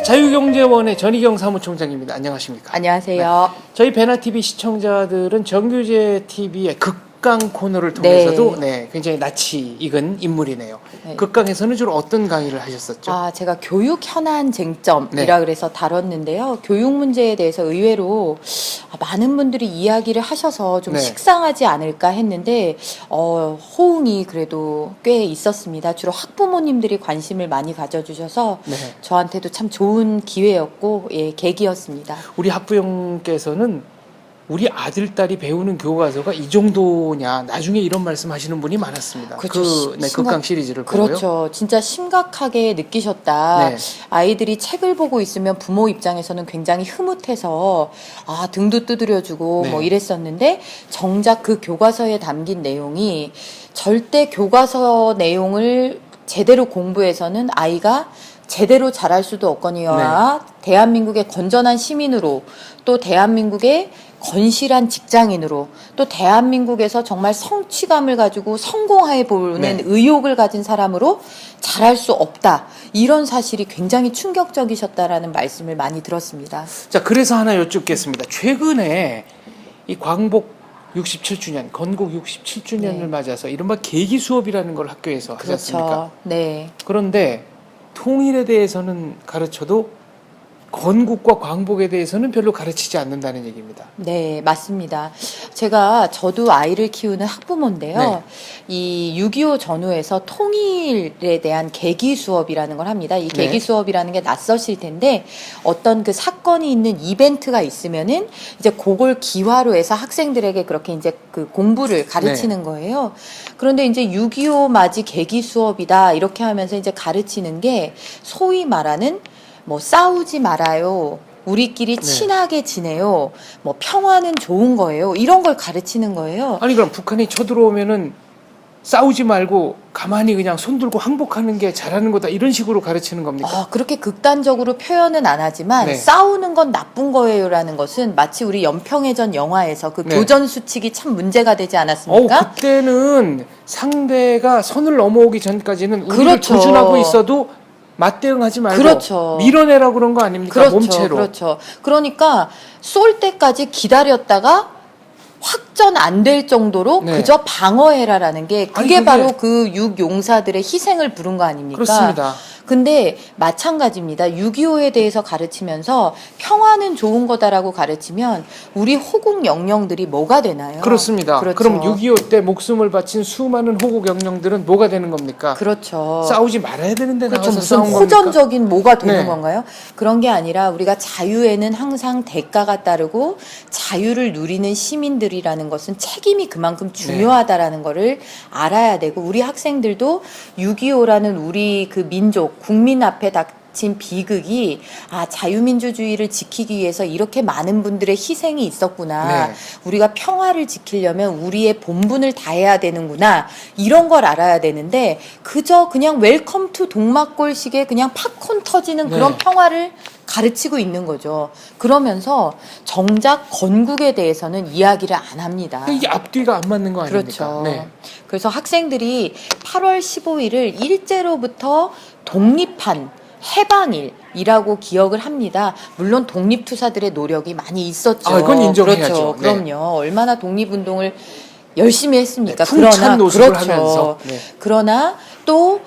자유경제원의 전희경 사무총장입니다. 안녕하십니까? 안녕하세요. 네. 저희 배나TV 시청자들은 정규제TV의 극강 코너를 통해서도 굉장히 낯이 익은 인물이네요. 네. 극강에서는 주로 어떤 강의를 하셨었죠? 제가 교육 현안 쟁점이라 그래서 다뤘는데요. 교육 문제에 대해서 의외로 많은 분들이 이야기를 하셔서 좀 식상하지 않을까 했는데 호응이 그래도 꽤 있었습니다. 주로 학부모님들이 관심을 많이 가져주셔서 저한테도 참 좋은 기회였고 계기였습니다. 우리 학부형께서는 우리 아들, 딸이 배우는 교과서가 이 정도냐, 나중에 이런 말씀 하시는 분이 많았습니다. 그렇죠. 극강 시리즈를 보고요. 그렇죠. 진짜 심각하게 느끼셨다. 아이들이 책을 보고 있으면 부모 입장에서는 굉장히 흐뭇해서 등도 두드려주고 뭐 이랬었는데, 정작 그 교과서에 담긴 내용이 절대 교과서 내용을 제대로 공부해서는 아이가 제대로 자랄 수도 없거니와 대한민국의 건전한 시민으로, 또 대한민국의 건실한 직장인으로, 또 대한민국에서 정말 성취감을 가지고 성공해 보는 의욕을 가진 사람으로 자랄 수 없다. 이런 사실이 굉장히 충격적이셨다라는 말씀을 많이 들었습니다. 자, 그래서 하나 여쭙겠습니다. 최근에 이 광복 67주년, 건국 67주년을 맞아서 이른바 계기 수업이라는 걸 학교에서 하지 않습니까? 네. 그런데 통일에 대해서는 가르쳐도 건국과 광복에 대해서는 별로 가르치지 않는다는 얘기입니다. 네, 맞습니다. 저도 아이를 키우는 학부모인데요. 이 6.25 전후에서 통일에 대한 계기 수업이라는 걸 합니다. 이 계기 수업이라는 게 낯서실 텐데, 어떤 그 사건이 있는 이벤트가 있으면은 이제 그걸 기화로 해서 학생들에게 그렇게 이제 그 공부를 가르치는 거예요. 그런데 이제 6.25 맞이 계기 수업이다 이렇게 하면서 이제 가르치는 게 소위 말하는 뭐 싸우지 말아요, 우리끼리 친하게 지내요, 뭐 평화는 좋은 거예요, 이런 걸 가르치는 거예요. 아니 그럼 북한이 쳐들어오면은 싸우지 말고 가만히 그냥 손 들고 항복하는 게 잘하는 거다 이런 식으로 가르치는 겁니까? 그렇게 극단적으로 표현은 안 하지만 싸우는 건 나쁜 거예요라는 것은 마치 우리 연평해전 영화에서 그 교전 수칙이 참 문제가 되지 않았습니까? 그때는 상대가 선을 넘어오기 전까지는 우리를 조준하고 있어도 맞대응하지 말고 밀어내라고 그런 거 아닙니까? 몸체로. 그렇죠. 그러니까 쏠 때까지 기다렸다가 확전 안 될 정도로 그저 방어해라라는 게 그게 바로 그 육용사들의 희생을 부른 거 아닙니까? 그렇습니다. 근데 마찬가지입니다. 6.25에 대해서 가르치면서 평화는 좋은 거다라고 가르치면 우리 호국 영령들이 뭐가 되나요? 그렇습니다. 그럼 6.25 때 목숨을 바친 수많은 호국 영령들은 뭐가 되는 겁니까? 그렇죠. 싸우지 말아야 되는데 나와서 무슨 싸운 겁니까? 호전적인 뭐가 되는 건가요? 그런 게 아니라 우리가 자유에는 항상 대가가 따르고 자유를 누리는 시민들이라는 것은 책임이 그만큼 중요하다라는 거를 알아야 되고, 우리 학생들도 6.25라는 우리 그 민족, 국민 앞에 닥친 비극이 자유민주주의를 지키기 위해서 이렇게 많은 분들의 희생이 있었구나. 우리가 평화를 지키려면 우리의 본분을 다해야 되는구나. 이런 걸 알아야 되는데 그저 그냥 웰컴 투 동막골식의 그냥 팝콘 터지는 그런 평화를 가르치고 있는 거죠. 그러면서 정작 건국에 대해서는 이야기를 안 합니다. 이게 앞뒤가 안 맞는 거 아닙니까? 그렇죠. 그래서 학생들이 8월 15일을 일제로부터 독립한 해방일이라고 기억을 합니다. 물론 독립투사들의 노력이 많이 있었죠. 이건 인정해야죠. 그럼요. 얼마나 독립운동을 열심히 했습니까? 풍찬 노숙을 하면서. 그러나 또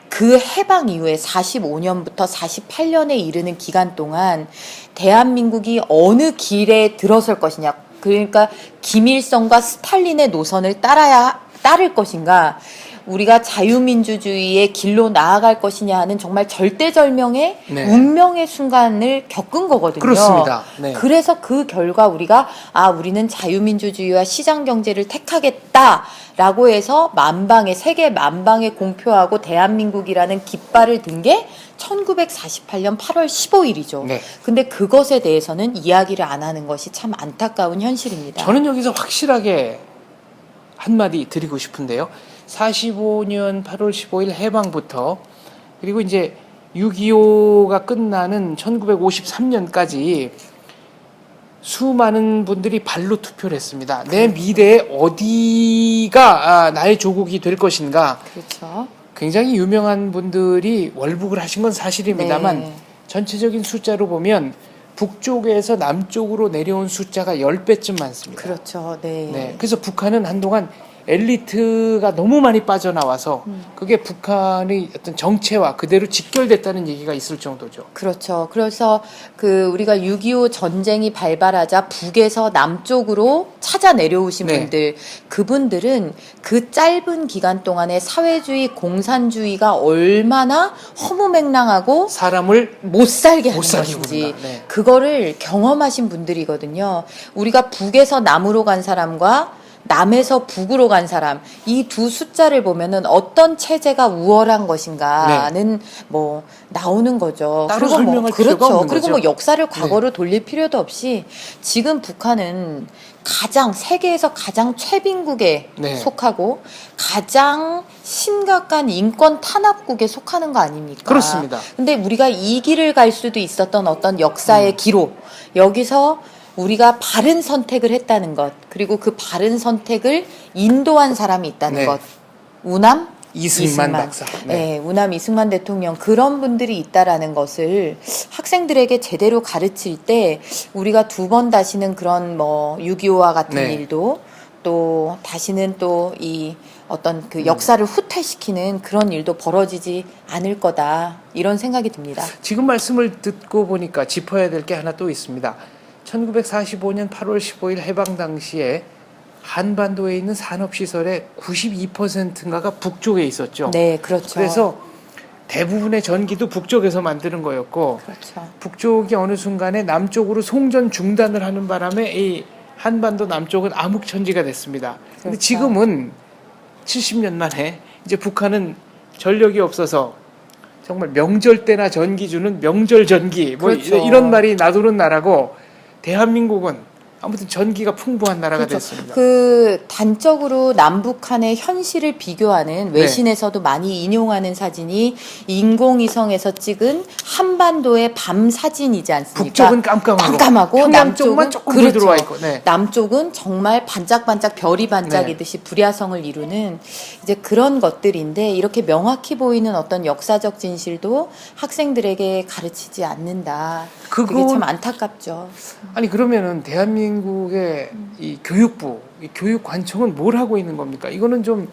그 해방 이후에 45년부터 48년에 이르는 기간 동안 대한민국이 어느 길에 들어설 것이냐, 그러니까 김일성과 스탈린의 노선을 따를 것인가, 우리가 자유민주주의의 길로 나아갈 것이냐 하는 정말 절대절명의 운명의 순간을 겪은 거거든요. 그렇습니다. 그래서 그 결과 우리는 자유민주주의와 시장경제를 택하겠다라고 해서 세계 만방에 공표하고 대한민국이라는 깃발을 든 게 1948년 8월 15일이죠. 근데 그것에 대해서는 이야기를 안 하는 것이 참 안타까운 현실입니다. 저는 여기서 확실하게 한마디 드리고 싶은데요. 45년 8월 15일 해방부터, 그리고 이제 6.25가 끝나는 1953년까지 수많은 분들이 발로 투표를 했습니다. 내 미래에 어디가 나의 조국이 될 것인가. 그렇죠. 굉장히 유명한 분들이 월북을 하신 건 사실입니다만 전체적인 숫자로 보면 북쪽에서 남쪽으로 내려온 숫자가 10배쯤 많습니다. 그렇죠. 네. 네. 그래서 북한은 한동안 엘리트가 너무 많이 빠져나와서 그게 북한의 어떤 정체와 그대로 직결됐다는 얘기가 있을 정도죠. 그렇죠. 그래서 우리가 6.25 전쟁이 발발하자 북에서 남쪽으로 찾아 내려오신 네. 분들, 그분들은 그 짧은 기간 동안에 사회주의, 공산주의가 얼마나 허무맹랑하고 사람을 못 살게 하는 못 살게 것인지 구는다. 네. 그거를 경험하신 분들이거든요. 우리가 북에서 남으로 간 사람과 남에서 북으로 간 사람, 이 두 숫자를 보면은 어떤 체제가 우월한 것인가는 뭐 나오는 거죠. 따로 그리고 설명할 필요가 그렇죠. 없는 그리고 거죠. 뭐 역사를 과거로 돌릴 필요도 없이 지금 북한은 세계에서 가장 최빈국에 네. 속하고 가장 심각한 인권 탄압국에 속하는 거 아닙니까? 그렇습니다. 근데 우리가 이 길을 갈 수도 있었던 어떤 역사의 기로, 여기서 우리가 바른 선택을 했다는 것, 그리고 그 바른 선택을 인도한 사람이 있다는 네. 것. 우남 이승만 박사. 네. 우남 이승만 대통령, 그런 분들이 있다라는 것을 학생들에게 제대로 가르칠 때 우리가 두 번 다시는 그런 6.25와 같은 네. 일도, 또 다시는 또 이 어떤 그 역사를 후퇴시키는 그런 일도 벌어지지 않을 거다, 이런 생각이 듭니다. 지금 말씀을 듣고 보니까 짚어야 될 게 하나 또 있습니다. 1945년 8월 15일 해방 당시에 한반도에 있는 산업시설의 92%인가가 북쪽에 있었죠. 네, 그렇죠. 그래서 대부분의 전기도 북쪽에서 만드는 거였고, 그렇죠. 북쪽이 어느 순간에 남쪽으로 송전 중단을 하는 바람에 이 한반도 남쪽은 암흑천지가 됐습니다. 근데 그렇죠. 지금은 70년 만에 이제 북한은 전력이 없어서 정말 명절 때나 전기 주는 명절 전기, 뭐 그렇죠. 이런 말이 나도는 나라고, 대한민국은 아무튼 전기가 풍부한 나라가 그렇죠. 됐습니다. 단적으로 남북한의 현실을 비교하는, 외신에서도 많이 인용하는 사진이 인공위성에서 찍은 한반도의 밤 사진이지 않습니까? 북쪽은 깜깜하고 평양 쪽만 조금 불 그렇죠. 들어와 있고, 네. 남쪽은 정말 반짝반짝 별이 반짝이듯이 불야성을 이루는 이제 그런 것들인데, 이렇게 명확히 보이는 어떤 역사적 진실도 학생들에게 가르치지 않는다. 그게 참 안타깝죠. 아니 그러면은 대한민국의 이 교육부, 이 교육관청은 뭘 하고 있는 겁니까? 이거는 좀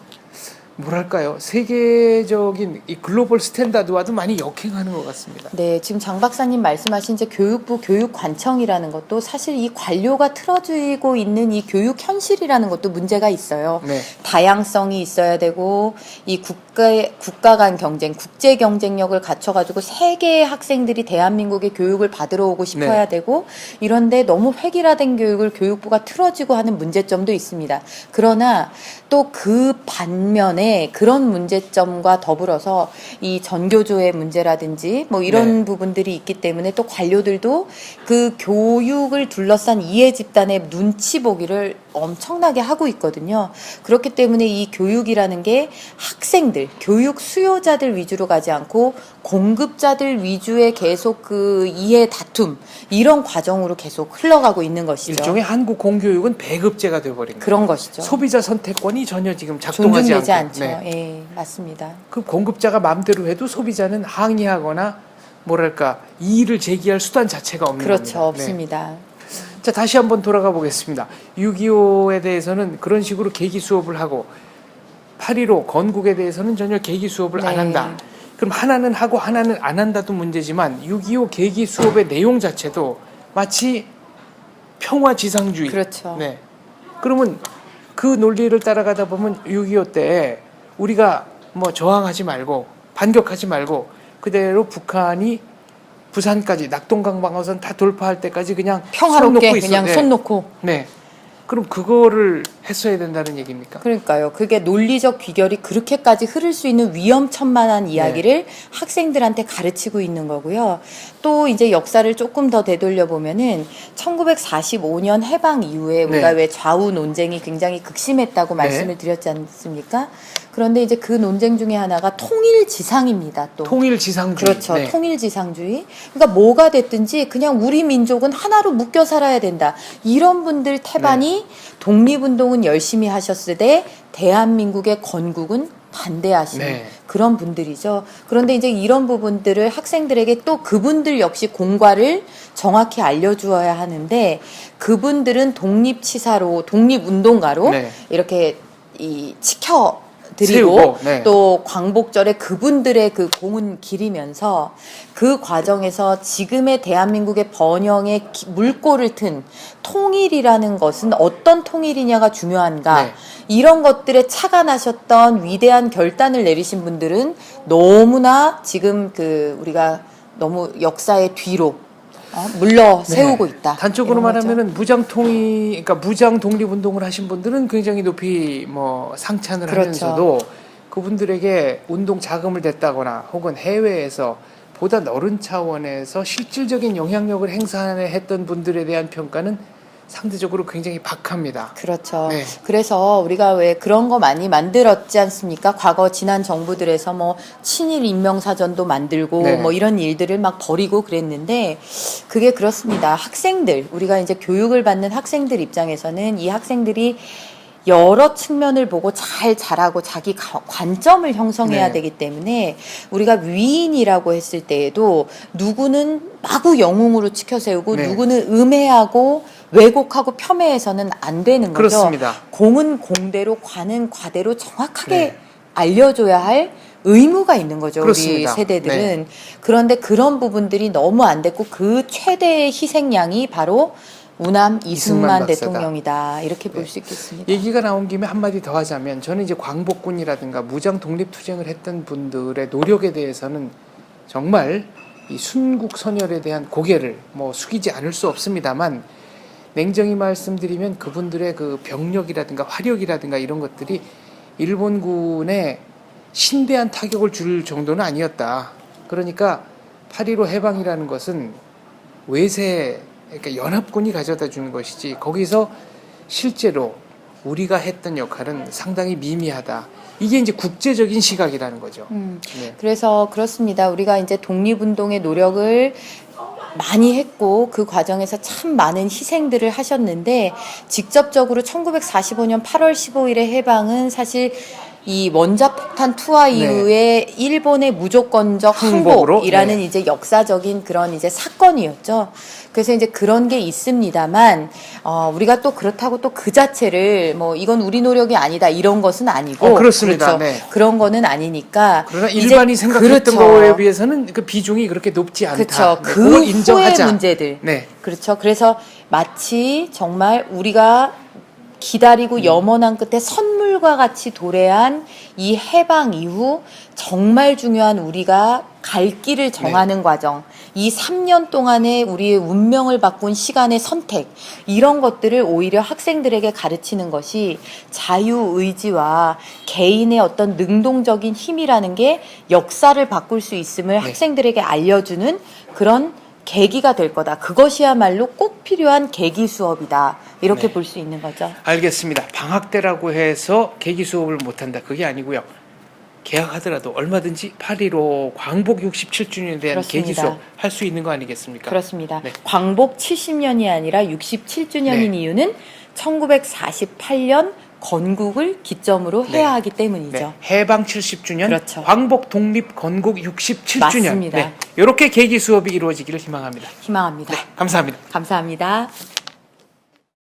뭐랄까요? 세계적인 이 글로벌 스탠다드와도 많이 역행하는 것 같습니다. 네, 지금 장 박사님 말씀하신 이제 교육부 교육관청이라는 것도 사실 이 관료가 틀어지고 있는 이 교육 현실이라는 것도 문제가 있어요. 네. 다양성이 있어야 되고, 이 국가 간 경쟁, 국제 경쟁력을 갖춰가지고 세계의 학생들이 대한민국의 교육을 받으러 오고 싶어야 되고, 이런데 너무 획일화된 교육을 교육부가 틀어지고 하는 문제점도 있습니다. 그러나 또 그 반면에 그런 문제점과 더불어서 이 전교조의 문제라든지 뭐 이런 부분들이 있기 때문에 또 관료들도 그 교육을 둘러싼 이해 집단의 눈치 보기를 엄청나게 하고 있거든요. 그렇기 때문에 이 교육이라는 게 학생들, 교육 수요자들 위주로 가지 않고 공급자들 위주의 계속 그 이해 다툼, 이런 과정으로 계속 흘러가고 있는 것이죠. 일종의 한국 공교육은 배급제가 되어버린 거예요. 그런 것이죠. 소비자 선택권이 전혀 지금 작동하지 존중되지 않고. 않죠. 예, 맞습니다. 그 공급자가 마음대로 해도 소비자는 항의하거나 뭐랄까 이의를 제기할 수단 자체가 없는 그렇죠. 겁니다. 없습니다. 자, 다시 한번 돌아가 보겠습니다. 6.25에 대해서는 그런 식으로 계기 수업을 하고 8.15 건국에 대해서는 전혀 계기 수업을 안 한다. 그럼 하나는 하고 하나는 안 한다도 문제지만 6.25 계기 수업의 내용 자체도 마치 평화지상주의. 그렇죠. 네. 그러면 그 논리를 따라가다 보면 6.25 때 우리가 뭐 저항하지 말고 반격하지 말고 그대로 북한이 부산까지 낙동강 방어선 다 돌파할 때까지 그냥 평화롭게 손 놓고 그냥 손 놓고. 네. 그럼 그거를 했어야 된다는 얘기입니까? 그러니까요. 그게 논리적 귀결이 그렇게까지 흐를 수 있는 위험천만한 이야기를 학생들한테 가르치고 있는 거고요. 또 이제 역사를 조금 더 되돌려 보면은 1945년 해방 이후에 우리가 왜 좌우 논쟁이 굉장히 극심했다고 말씀을 드렸지 않습니까? 그런데 이제 그 논쟁 중에 하나가 통일지상입니다. 또 통일지상주의. 그렇죠. 통일지상주의. 그러니까 뭐가 됐든지 그냥 우리 민족은 하나로 묶여 살아야 된다. 이런 분들 태반이 독립운동은 열심히 하셨으되 대한민국의 건국은 반대하시는 네. 그런 분들이죠. 그런데 이제 이런 부분들을 학생들에게 또 그분들 역시 공과를 정확히 알려주어야 하는데 그분들은 독립치사로 독립운동가로 네. 이렇게 지켜드리고 세우고, 네. 또 광복절에 그분들의 그 공은 기리면서 그 과정에서 지금의 대한민국의 번영의 물꼬를 튼 통일이라는 것은 어떤 통일이냐가 중요한가. 네. 이런 것들에 차가 나셨던 위대한 결단을 내리신 분들은 너무나 지금 우리가 너무 역사의 뒤로 물러 세우고 있다. 단적으로 이런 거죠. 말하면은 그러니까 무장 독립운동을 하신 분들은 굉장히 높이 뭐 상찬을 그렇죠. 하면서도 그분들에게 운동 자금을 댔다거나 혹은 해외에서 보다 넓은 차원에서 실질적인 영향력을 행사했던 분들에 대한 평가는 상대적으로 굉장히 박합니다. 그렇죠. 네. 그래서 우리가 왜 그런 거 많이 만들었지 않습니까? 과거 지난 정부들에서 뭐 친일 인명사전도 만들고 네. 뭐 이런 일들을 막 벌이고 그랬는데 그게 그렇습니다. 학생들, 우리가 이제 교육을 받는 학생들 입장에서는 이 학생들이 여러 측면을 보고 잘 자라고 자기 관점을 형성해야 네. 되기 때문에 우리가 위인이라고 했을 때에도 누구는 마구 영웅으로 치켜세우고 네. 누구는 음해하고 왜곡하고 폄훼해서는 안 되는 거죠. 그렇습니다. 공은 공대로 과는 과대로 정확하게 네. 알려줘야 할 의무가 있는 거죠. 그렇습니다. 우리 세대들은. 네. 그런데 그런 부분들이 너무 안 됐고 그 최대의 희생양이 바로 우남 이승만 박사다. 대통령이다. 이렇게 볼 네. 수 있겠습니다. 얘기가 나온 김에 한마디 더 하자면 저는 이제 광복군이라든가 무장 독립투쟁을 했던 분들의 노력에 대해서는 정말 이 순국선열에 대한 고개를 뭐 숙이지 않을 수 없습니다만 냉정히 말씀드리면 그분들의 그 병력이라든가 화력이라든가 이런 것들이 일본군에 신대한 타격을 줄 정도는 아니었다. 그러니까 8.15 해방이라는 것은 외세, 그러니까 연합군이 가져다 주는 것이지 거기서 실제로 우리가 했던 역할은 상당히 미미하다. 이게 이제 국제적인 시각이라는 거죠. 네. 그래서 그렇습니다. 우리가 이제 독립운동의 노력을 많이 했고 그 과정에서 참 많은 희생들을 하셨는데 직접적으로 1945년 8월 15일의 해방은 사실 이 원자폭탄 투하 이후에 일본의 무조건적 항복으로? 항복이라는 네. 이제 역사적인 그런 이제 사건이었죠. 그래서 이제 그런 게 있습니다만 우리가 또 그렇다고 또 그 자체를 뭐 이건 우리 노력이 아니다 이런 것은 아니고 그렇습니다. 그렇죠. 네. 그런 거는 아니니까 그러나 이제 일반이 생각했던 그렇죠. 거에 비해서는 그 비중이 그렇게 높지 않다. 그렇죠. 네, 그 그걸 후의 인정하자. 문제들. 네. 그렇죠. 그래서 마치 정말 우리가 기다리고 염원한 끝에 선물과 같이 도래한 이 해방 이후 정말 중요한 우리가 갈 길을 정하는 과정, 이 3년 동안의 우리의 운명을 바꾼 시간의 선택, 이런 것들을 오히려 학생들에게 가르치는 것이 자유의지와 개인의 어떤 능동적인 힘이라는 게 역사를 바꿀 수 있음을 학생들에게 알려주는 그런 계기가 될 거다. 그것이야말로 꼭 필요한 계기 수업이다. 이렇게 볼 수 있는 거죠. 알겠습니다. 방학 때라고 해서 계기 수업을 못한다. 그게 아니고요. 개학하더라도 얼마든지 8.15 광복 67주년에 대한 그렇습니다. 계기 수업 할 수 있는 거 아니겠습니까? 그렇습니다. 네. 광복 70년이 아니라 67주년인 네. 이유는 1948년 건국을 기점으로 해야 하기 때문이죠. 네. 해방 70주년, 그렇죠. 광복 독립 건국 67주년. 맞습니다. 네. 이렇게 계기 수업이 이루어지기를 희망합니다. 희망합니다. 감사합니다. 감사합니다.